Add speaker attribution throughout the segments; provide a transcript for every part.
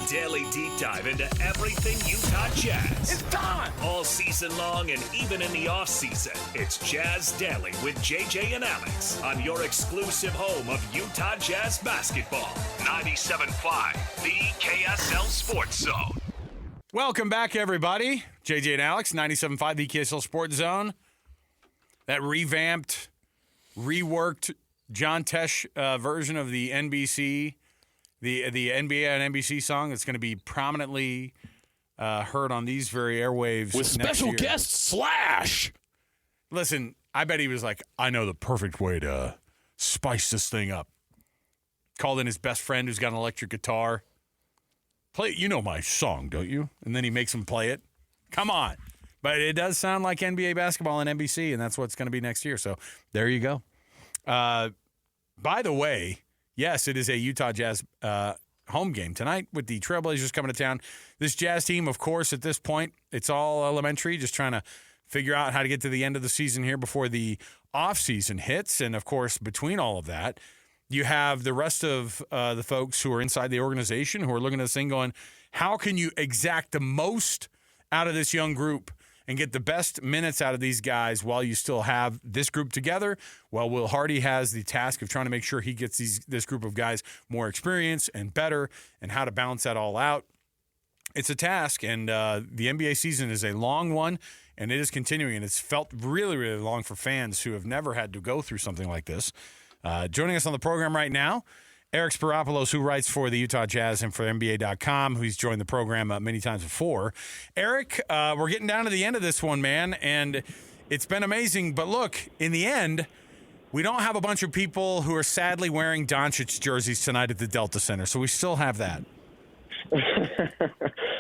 Speaker 1: daily deep dive into everything Utah Jazz.
Speaker 2: It's time!
Speaker 1: All season long and even in the off season. It's Jazz Daily with JJ and Alex on your exclusive home of Utah Jazz basketball. 97.5, the KSL Sports Zone.
Speaker 3: Welcome back, everybody. JJ and Alex, 97.5, the KSL Sports Zone. That revamped, reworked John Tesh version of the NBC, the NBA and NBC song that's going to be prominently heard on these very airwaves
Speaker 2: with special guest Slash.
Speaker 3: Listen, I bet he was like, I know the perfect way to spice this thing up. Called in his best friend who's got an electric guitar. Play, you know my song, don't you? And then he makes him play it. Come on. But it does sound like NBA basketball on NBC, and that's what's going to be next year. So there you go. By the way, yes, it is a Utah Jazz home game tonight with the Trailblazers coming to town. This Jazz team, of course, at this point, it's all elementary, just trying to figure out how to get to the end of the season here before the offseason hits. And, of course, between all of that, you have the rest of the folks who are inside the organization who are looking at this thing going, how can you exact the most out of this young group and get the best minutes out of these guys while you still have this group together? Well, Will Hardy has the task of trying to make sure he gets this group of guys more experience and better, and how to balance that all out. It's a task, and the NBA season is a long one, and it is continuing, and it's felt really, really long for fans who have never had to go through something like this. Joining us on the program right now, Eric Spyropoulos, who writes for the Utah Jazz and for NBA.com, who's joined the program many times before. Eric, we're getting down to the end of this one, man, and it's been amazing. But look, in the end, we don't have a bunch of people who are sadly wearing Doncic jerseys tonight at the Delta Center, so we still have that.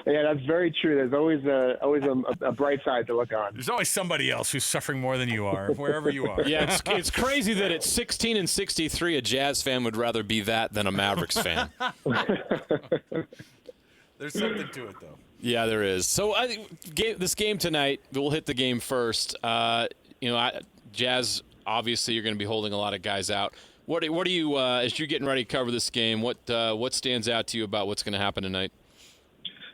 Speaker 4: Yeah, that's very true. There's always a bright side to look on.
Speaker 3: There's always somebody else who's suffering more than you are, wherever you are.
Speaker 2: Yeah, it's crazy that at 16 and 63, a Jazz fan would rather be that than a Mavericks fan.
Speaker 3: There's something to it, though.
Speaker 2: Yeah, there is. So this game tonight, we'll hit the game first. Jazz, obviously, you're going to be holding a lot of guys out. What do you, as you're getting ready to cover this game, what stands out to you about what's going to happen tonight?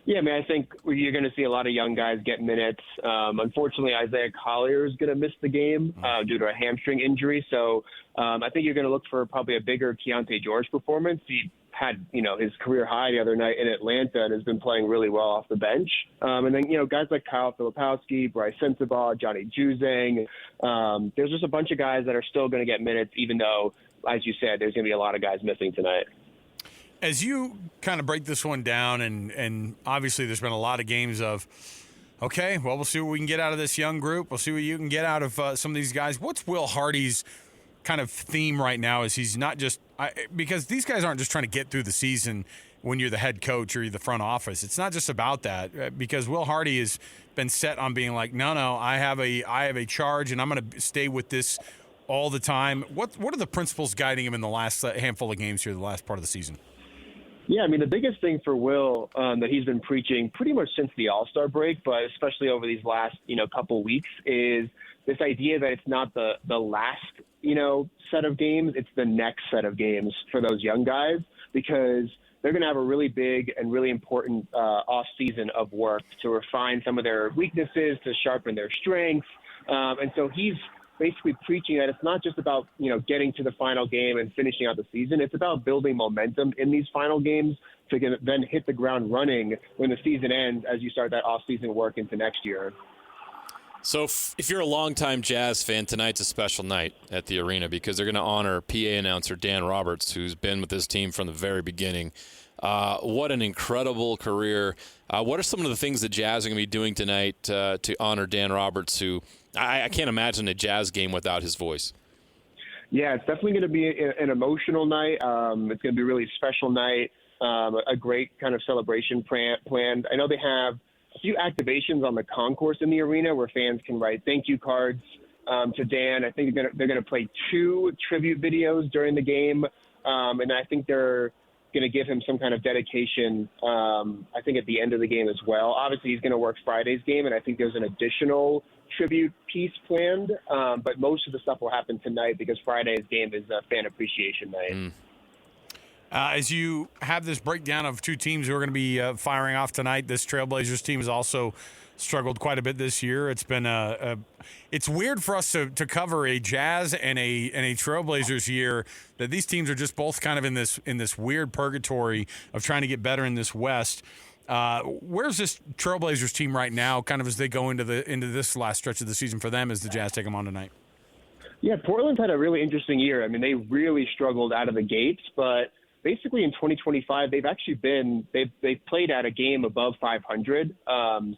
Speaker 4: Yeah, I mean, I think you're going to see a lot of young guys get minutes. Unfortunately, Isaiah Collier is going to miss the game due to a hamstring injury. So I think you're going to look for probably a bigger Keontae George performance. He had, his career high the other night in Atlanta and has been playing really well off the bench. And then, guys like Kyle Filipowski, Bryce Sensabaugh, Johnny Juzang. There's just a bunch of guys that are still going to get minutes, even though, as you said, there's going to be a lot of guys missing tonight.
Speaker 3: As you kind of break this one down, and obviously there's been a lot of games of, okay, well, we'll see what we can get out of this young group. We'll see what you can get out of some of these guys. What's Will Hardy's kind of theme right now? Is he's not just because these guys aren't just trying to get through the season when you're the head coach or you're the front office. It's not just about that, because Will Hardy has been set on being like, no, I have a charge, and I'm going to stay with this all the time. What are the principles guiding him in the last handful of games here, the last part of the season?
Speaker 4: Yeah, I mean, the biggest thing for Will that he's been preaching pretty much since the All-Star break, but especially over these last, couple weeks, is this idea that it's not the last, set of games, it's the next set of games for those young guys, because they're going to have a really big and really important off-season of work to refine some of their weaknesses, to sharpen their strengths. And so he's basically preaching that it's not just about, getting to the final game and finishing out the season. It's about building momentum in these final games to then hit the ground running when the season ends, as you start that off-season work into next year.
Speaker 2: So if you're a longtime Jazz fan, tonight's a special night at the arena because they're going to honor PA announcer Dan Roberts, who's been with this team from the very beginning. What an incredible career. What are some of the things the Jazz are going to be doing tonight to honor Dan Roberts, who I can't imagine a Jazz game without his voice?
Speaker 4: Yeah, it's definitely going to be an emotional night. It's going to be a really special night, a great kind of celebration planned. I know they have a few activations on the concourse in the arena where fans can write thank you cards to Dan. I think they're going to play 2 tribute videos during the game, and I think they're going to give him some kind of dedication, I think, at the end of the game as well. Obviously, he's going to work Friday's game, and I think there's an additional tribute piece planned, but most of the stuff will happen tonight because Friday's game is fan appreciation night.
Speaker 3: As you have this breakdown of two teams who are going to be firing off tonight, this Trailblazers team has also struggled quite a bit this year. It's been it's weird for us to cover a Jazz and a Trailblazers year that these teams are just both kind of in this weird purgatory of trying to get better in this West. Where's this Trailblazers team right now, kind of as they go into this last stretch of the season for them as the Jazz take them on tonight?
Speaker 4: Yeah, Portland's had a really interesting year. I mean, they really struggled out of the gates, but basically in 2025, they've played at a game above 500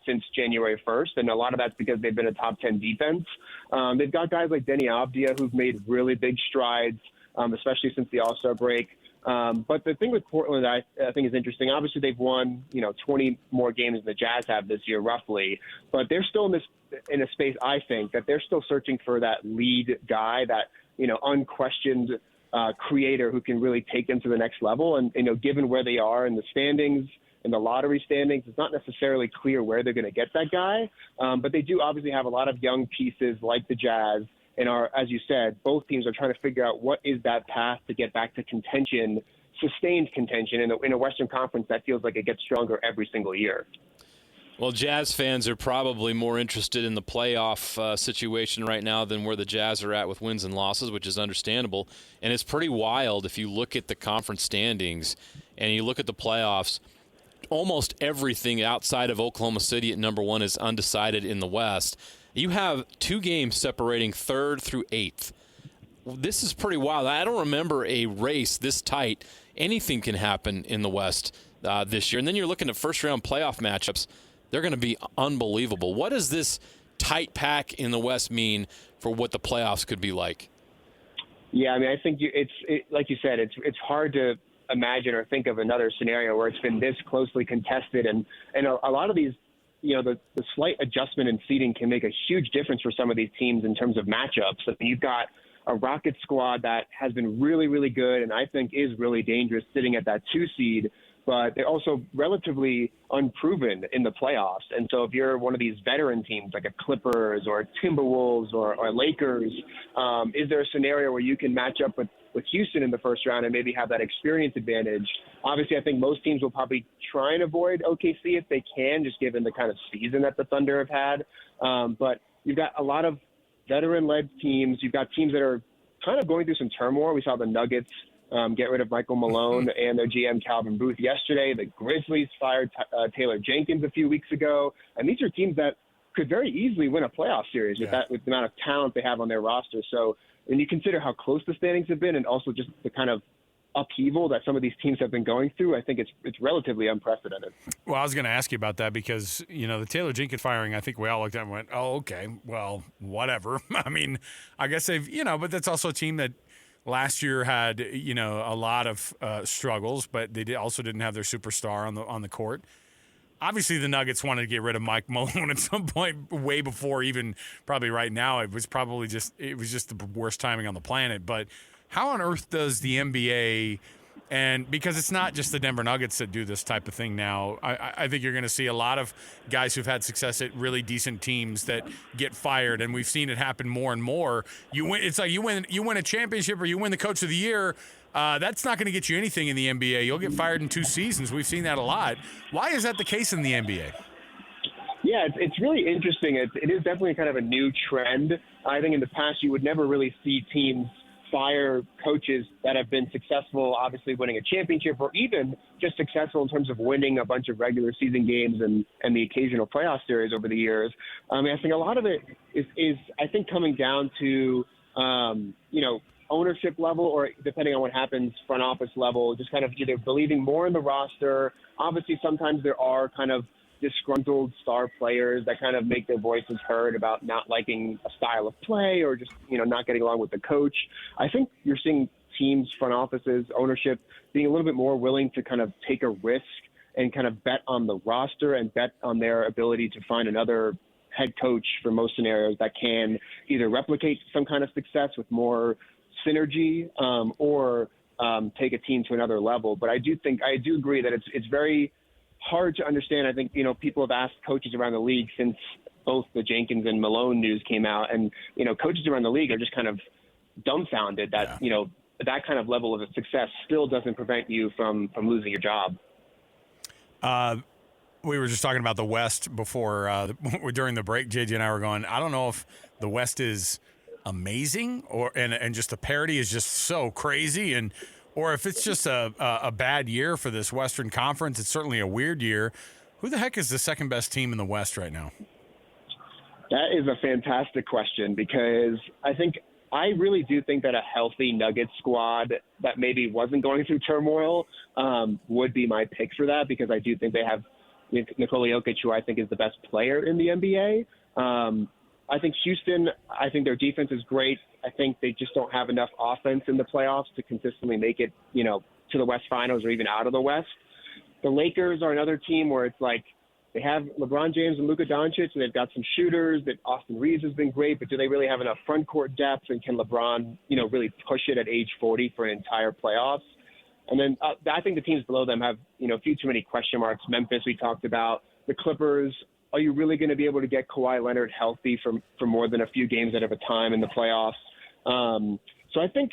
Speaker 4: since January 1st, and a lot of that's because they've been a top 10 defense. They've got guys like Denny Avdia who've made really big strides, especially since the All-Star break. But the thing with Portland I think is interesting. Obviously, they've won 20 more games than the Jazz have this year, roughly. But they're still in a space, I think, that they're still searching for that lead guy, that unquestioned creator who can really take them to the next level. And given where they are in the standings, in the lottery standings, it's not necessarily clear where they're going to get that guy. But they do obviously have a lot of young pieces like the Jazz. And as you said, both teams are trying to figure out what is that path to get back to contention, sustained contention in a Western Conference that feels like it gets stronger every single year.
Speaker 2: Well, Jazz fans are probably more interested in the playoff situation right now than where the Jazz are at with wins and losses, which is understandable. And it's pretty wild if you look at the conference standings and you look at the playoffs. Almost everything outside of Oklahoma City at number one is undecided in the West. You have 2 games separating 3rd through 8th. This is pretty wild. I don't remember a race this tight. Anything can happen in the West this year. And then you're looking at first-round playoff matchups. They're going to be unbelievable. What does this tight pack in the West mean for what the playoffs could be like? Yeah,
Speaker 4: I mean, I think like you said, it's hard to imagine or think of another scenario where it's been this closely contested, and a lot of these, the slight adjustment in seeding can make a huge difference for some of these teams in terms of matchups. I mean, you've got a Rockets squad that has been really, really good and I think is really dangerous sitting at that 2 seed, but they're also relatively unproven in the playoffs. And so if you're one of these veteran teams like a Clippers or Timberwolves or Lakers, is there a scenario where you can match up with Houston in the first round and maybe have that experience advantage? Obviously, I think most teams will probably try and avoid OKC if they can, just given the kind of season that the Thunder have had. But you've got a lot of veteran-led teams. You've got teams that are kind of going through some turmoil. We saw the Nuggets get rid of Michael Malone and their GM Calvin Booth yesterday. The Grizzlies fired Taylor Jenkins a few weeks ago. And these are teams that could very easily win a playoff series with the amount of talent they have on their roster. So when you consider how close the standings have been and also just the kind of upheaval that some of these teams have been going through, I think it's relatively unprecedented.
Speaker 3: Well, I was going to ask you about that because, the Taylor Jenkins firing, I think we all looked at and went, oh, okay, well, whatever. I mean, I guess they've, but that's also a team that last year had, a lot of struggles, but they also didn't have their superstar on the court. Obviously, the Nuggets wanted to get rid of Mike Malone at some point way before even probably right now. It was just the worst timing on the planet. But how on earth does the NBA, and because it's not just the Denver Nuggets that do this type of thing now, I think you're going to see a lot of guys who've had success at really decent teams that get fired, and we've seen it happen more and more. It's like you win a championship or you win the Coach of the Year. That's not going to get you anything in the NBA. You'll get fired in 2 seasons. We've seen that a lot. Why is that the case in the NBA?
Speaker 4: Yeah, it's really interesting. It is definitely kind of a new trend. I think in the past you would never really see teams fire coaches that have been successful, obviously winning a championship, or even just successful in terms of winning a bunch of regular season games and the occasional playoff series over the years. I mean, I think a lot of it is I think coming down to, ownership level, or depending on what happens, front office level, just kind of either believing more in the roster. Obviously, sometimes there are kind of disgruntled star players that kind of make their voices heard about not liking a style of play or just, not getting along with the coach. I think you're seeing teams, front offices, ownership being a little bit more willing to kind of take a risk and kind of bet on the roster and bet on their ability to find another head coach for most scenarios that can either replicate some kind of success with more synergy or take a team to another level. But I do agree that it's very hard to understand. I think, people have asked coaches around the league since both the Jenkins and Malone news came out, and, coaches around the league are just kind of dumbfounded that, that kind of level of success still doesn't prevent you from losing your job.
Speaker 3: We were just talking about the West before during the break. JJ and I were going, I don't know if the West is amazing and just the parity is just so crazy, or if it's just a bad year for this Western Conference. It's certainly a weird year. Who the heck is the second best team in the West right now?
Speaker 4: That is a fantastic question, because I really do think that a healthy Nuggets squad that maybe wasn't going through turmoil would be my pick for that, because I do think they have Nikola Jokic, who I think is the best player in the NBA. I think Houston, I think their defense is great. I think they just don't have enough offense in the playoffs to consistently make it, to the West Finals or even out of the West. The Lakers are another team where it's like they have LeBron James and Luka Doncic, and they've got some shooters. That Austin Reeves has been great, but do they really have enough front court depth? And can LeBron, really push it at age 40 for an entire playoffs? And then I think the teams below them have, a few too many question marks. Memphis, we talked about. The Clippers, are you really going to be able to get Kawhi Leonard healthy for more than a few games at a time in the playoffs? So I think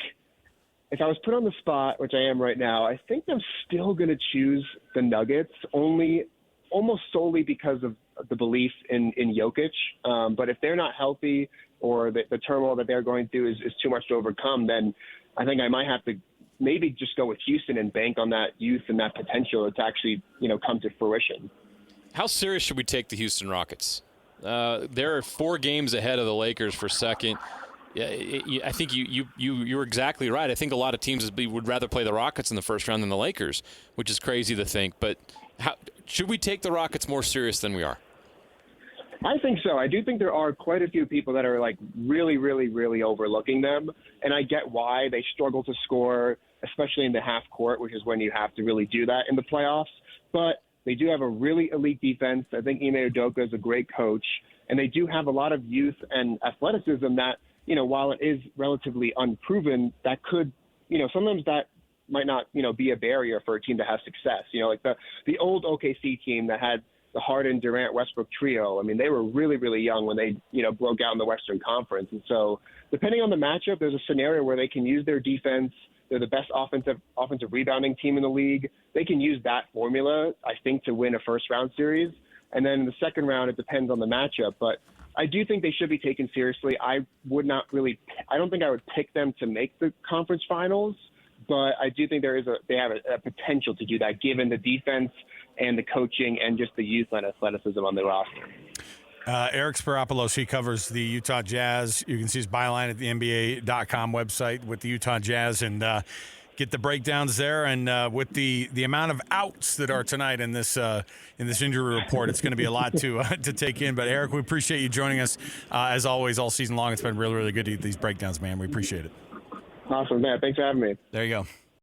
Speaker 4: if I was put on the spot, which I am right now, I think I'm still going to choose the Nuggets, almost solely because of the belief in Jokic. But if they're not healthy, or the turmoil that they're going through is too much to overcome, then I think I might have to maybe just go with Houston and bank on that youth and that potential to actually, come to fruition.
Speaker 2: How serious should we take the Houston Rockets? They're 4 games ahead of the Lakers for second. I think you're exactly right. I think a lot of teams would rather play the Rockets in the first round than the Lakers, which is crazy to think. But should we take the Rockets more serious than we are?
Speaker 4: I think so. I do think there are quite a few people that are like really, really, really overlooking them. And I get why they struggle to score, especially in the half court, which is when you have to really do that in the playoffs. But they do have a really elite defense. I think Ime Udoka is a great coach. And they do have a lot of youth and athleticism that, while it is relatively unproven, that could, sometimes that might not, be a barrier for a team to have success. Like the old OKC team that had the Harden, Durant, Westbrook trio. I mean, they were really, really young when they, broke out in the Western Conference. And so depending on the matchup, there's a scenario where they can use their defense. They're the best offensive rebounding team in the league. They can use that formula, I think, to win a first-round series. And then in the second round, it depends on the matchup. But I do think they should be taken seriously. I don't think I would pick them to make the conference finals, but I do think they have a potential to do that, given the defense and the coaching and just the youth and athleticism on the roster.
Speaker 3: Eric Spyropoulos, he covers the Utah Jazz. You can see his byline at the NBA.com website with the Utah Jazz, and get the breakdowns there. And with the amount of outs that are tonight in this injury report, it's going to be a lot to take in. But Eric, we appreciate you joining us as always all season long. It's been really, really good to get these breakdowns, man. We appreciate it.
Speaker 4: Awesome, man. Thanks for having me.
Speaker 3: There you go.